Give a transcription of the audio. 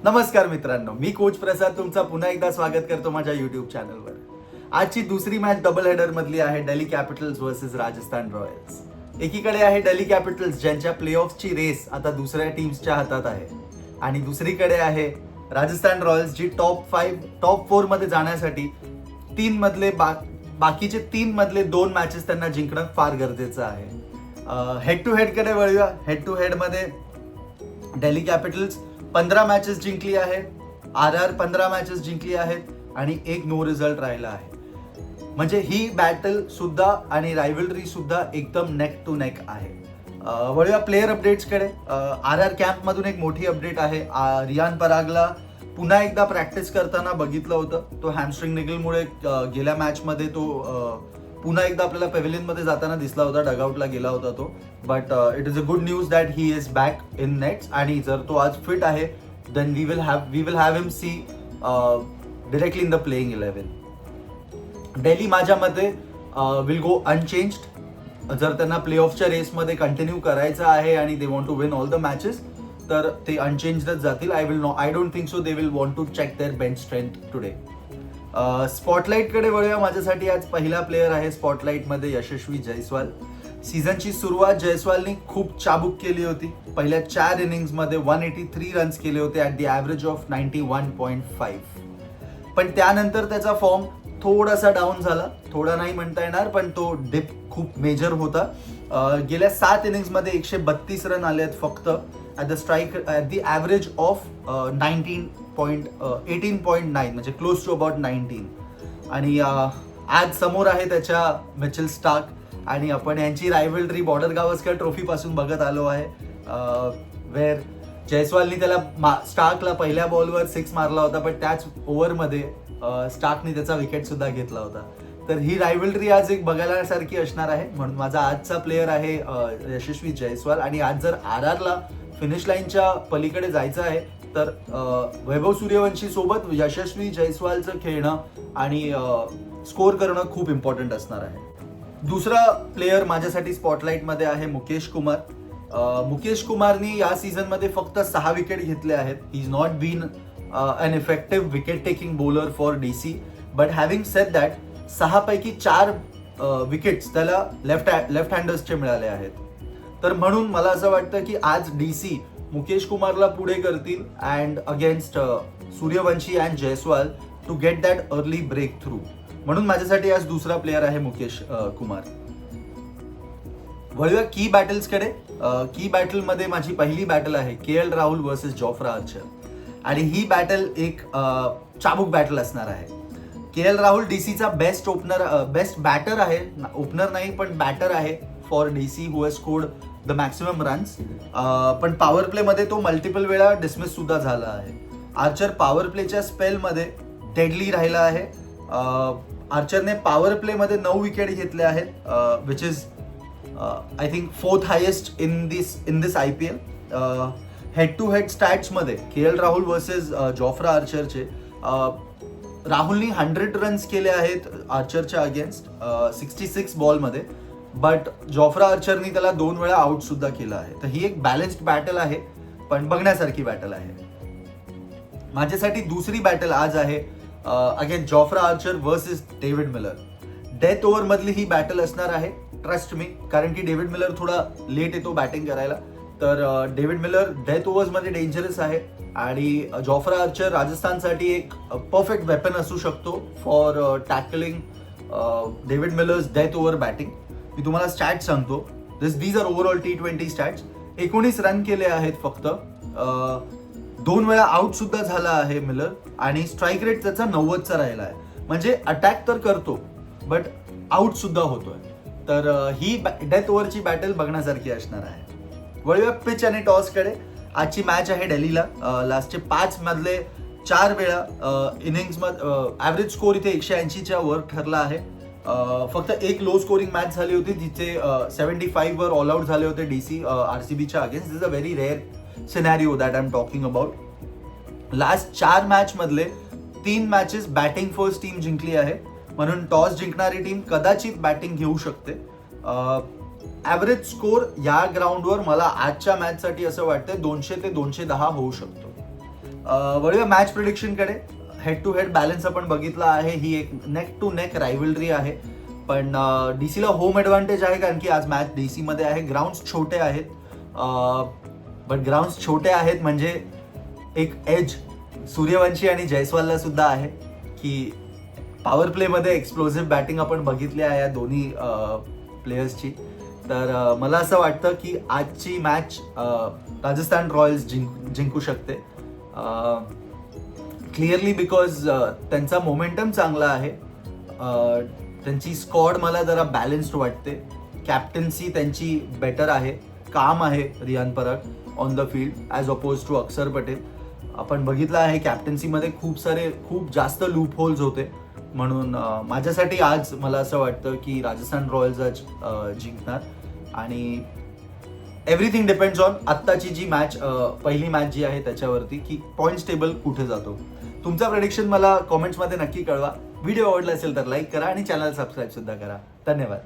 नमस्कार मित्रांनो, मी कोच प्रसाद तुमचा पुन्हा एकदा स्वागत करतो माझ्या युट्यूब चॅनलवर. आजची दुसरी मॅच डबल हेडर मधली आहे Delhi Capitals versus Rajasthan Royals. एकीकडे आहे दिल्ली कॅपिटल्स ज्यांच्या प्लेऑफची रेस आता दुसऱ्या टीम्सच्या हातात आहे आणि दुसरीकडे आहे राजस्थान रॉयल्स जी टॉप 4 मध्ये जाण्यासाठी बाकीचे 3 मधले 2 मॅचेस त्यांना जिंकणं फार गरजेचं आहे. हेड टू हेड कडे वळूया. हेड टू हेड मध्ये दिल्ली कॅपिटल्स 15 मॅचेस जिंकली आहे, RR 15 मॅचेस जिंकली आहेत आणि एक नो रिझल्ट राहिला आहे. म्हणजे ही बॅटल सुद्धा आणि रायव्हलरी सुद्धा एकदम नेक टू नेक आहे. वळूया प्लेयर अपडेट्स कडे. RR कॅम्प मधून एक मोठी अपडेट आहे. रियान परागला पुन्हा एकदा प्रॅक्टिस करताना बघितलं होतं. तो हॅमस्ट्रिंग निगलमुळे गेल्या मॅच मध्ये तो पुन्हा एकदा आपल्याला पेव्हिलियन मध्ये जाताना दिसला होता, डगआउटला गेला होता तो. But it is a good news that he is back in nets आणि जर तो आज फिट आहे then we will have him see directly in the playing 11. Delhi माझ्या मते विल गो अनचेंज्ड. जर त्यांना प्ले ऑफच्या रेसमध्ये कंटिन्यू करायचं आहे आणि they want to win all the matches तर ते अनचेंज्डच जातील. I don't think so they will want to check their bench strength today. Spotlight कडे वळूया. माझ्यासाठी आज पहिला प्लेयर आहे स्पॉटलाइट मध्ये यशस्वी जयस्वाल. सीझनची सुरुवात जयस्वालनी खूप चाबूक केली होती. पहिल्या 4 इनिंग्स मध्ये 183 रन्स केले होते ॲट द ॲव्हरेज ऑफ 91.5. पण त्यानंतर त्याचा फॉर्म थोडासा डाऊन झाला. थोडा नाही म्हणता येणार पण तो डिप खूप मेजर होता. गेल्या 7 इनिंग्स मध्ये 132 रन आले आहेत फक्त ॲट द ॲव्हरेज ऑफ 18.9 म्हणजे क्लोज टू अबाउट 19. आणि आज समोर आहे त्याच्या मिचेल स्टार्क आणि आपण यांची रायव्हलरी बॉर्डर गावस्कर ट्रॉफी पासून बघत आलो आहे. वेअर जयस्वालनी त्याला स्टार्कला पहिल्या बॉलवर 6 मारला होता पण त्याच ओव्हरमध्ये स्टार्कनी त्याचा विकेट सुद्धा घेतला होता. तर ही रायव्हलरी आज एक बघायलासारखी असणार आहे. म्हणून माझा आजचा प्लेयर आहे यशस्वी जयस्वाल. आणि आज जर RRला फिनिश लाईनच्या पलीकडे जायचं आहे तर वैभव सूर्यवंशी सोबत यशस्वी जयस्वालचं खेळणं आणि स्कोर करणं खूप इम्पॉर्टंट असणार आहे. दुसरा प्लेयर माझ्यासाठी स्पॉटलाइट मध्ये आहे मुकेश कुमार. मुकेश कुमारनी या सीझन मध्ये फक्त 6 विकेट घेतले आहेत. He is not been an effective wicket taking bowler for DC. But having said that 6 पैकी 4 विकेट्स त्याला लेफ्ट हँडर्सचे मिळाले आहेत. तर म्हणून मला असं वाटतं की आज DC मुकेश कुमारला पुढे करतील and against Suryavanshi and Jaiswal to get that early breakthrough. म्हणून माझ्यासाठी आज दुसरा प्लेयर आहे मुकेश कुमार. वळूया की बॅटल्स कडे. की बॅटल मध्ये माझी पहिली बॅटल आहे KL Rahul versus Jofra Archer. आणि ही बॅटल एक चाबूक बॅटल असणार आहे. KL राहुल DCचा बेस्ट बॅटर आहे. ओपनर नाही पण बॅटर आहे for DC who has scored the maximum runs. पण पॉवर प्ले मध्ये तो मल्टिपल वेळा डिसमिस सुद्धा झाला आहे. आर्चर पॉवर प्लेच्या स्पेल मध्ये डेडली राहिला आहे. आर्चरने पॉवर प्ले मध्ये 9 विकेट घेतले आहेत which is I think 4th highest in this IPL. Head to head stats मध्ये KL राहुल वर्सेस जोफ्रा आर्चरचे राहुलनी 100 रन्स केले आहेत आर्चरच्या अगेन्स्ट 66 बॉलमध्ये. बट जोफ्रा आर्चरनी त्याला 2 वेळा आउट सुद्धा केला आहे. तर ही एक बॅलन्स्ड बॅटल आहे पण बघण्यासारखी बॅटल आहे. माझ्यासाठी दुसरी बॅटल आज आहे again Jofra Archer versus David Miller. Death over मधली ही बॅटल असणार आहे. ट्रस्ट मी, कारण की डेव्हिड मिलर थोडा लेट येतो बॅटिंग करायला. तर डेव्हिड मिलर डेथ ओव्हर्स मध्ये डेंजरस आहे आणि जोफ्रा आर्चर राजस्थानसाठी एक परफेक्ट वेपन असू शकतो for tackling David Miller's death over batting. मी तुम्हाला स्टॅट्स सांगतो. These are overall T20 stats. 19 run केले आहेत फक्त. 2 वेळा आउट सुद्धा झाला आहे मिलर आणि स्ट्राईक रेट त्याचा 90चा राहिला आहे. म्हणजे अटॅक तर करतो बट आउट सुद्धा होतोय. तर ही डेथ ओव्हरची बॅटल बघण्यासारखी असणार आहे. वळूया पिच आणि टॉस कडे. आजची मॅच आहे दिल्लीला. लास्टचे 5 मधले 4 वेळा इनिंग्स मध्ये ॲव्हरेज स्कोर इथे 180च्या वर ठरला आहे. फक्त एक लो स्कोरिंग मॅच झाली होती जिथे 75 वर ऑल आउट झाले होते DC RCBच्या against. This is a very rare scenario that I am talking about. Last 4 match मधले 3 मॅचेस बॅटिंग फर्स्ट टीम जिंकली आहे. म्हणून टॉस जिंकणारी टीम कदाचित बॅटिंग घेऊ शकते. ॲव्हरेज स्कोर या ग्राउंडवर मला आजच्या मॅचसाठी असं वाटतं 200 ते 210 होऊ शकतो. वळूया मॅच प्रिडिक्शनकडे. हेड टू हेड बॅलन्स आपण बघितला आहे. ही एक नेक टू नेक रायव्हलरी आहे, पण डीसीला होम ॲडव्हान्टेज आहे कारण की आज मॅच डीसी मध्ये आहे. ग्राउंड्स छोटे आहेत, बट ग्राउंड्स छोटे आहेत म्हणजे एक एज सूर्यवंशी आणि जयस्वालला सुद्धा आहे की पॉवर प्लेमध्ये एक्सप्लोझिव्ह बॅटिंग आपण बघितली आहे या दोन्ही प्लेयर्सची. तर मला असं वाटतं की आजची मॅच राजस्थान रॉयल्स जिंकू शकते क्लिअरली, बिकॉज त्यांचा मोमेंटम चांगला आहे. त्यांची स्क्वॉड मला जरा बॅलन्स्ड वाटते. कॅप्टन्सी त्यांची बेटर आहे, काम आहे Riyan Parag on the field as oppose to Axar Patel. आपण बघितलं आहे कॅप्टन्सीमध्ये खूप जास्त लूप होल्स होते, म्हणून माझ्यासाठी आज मला असं वाटतं की राजस्थान रॉयल्स आज जिंकणार. आणि एव्हरीथिंग डिपेंड्स ऑन आत्ताची जी मॅच, पहिली मॅच जी आहे त्याच्यावरती, की पॉईंट्स टेबल कुठे जातो. तुमचा प्रेडिक्शन मला कॉमेंट्समध्ये नक्की कळवा. व्हिडिओ आवडला असेल तर लाईक करा आणि चॅनल सबस्क्राईब सुद्धा करा. धन्यवाद.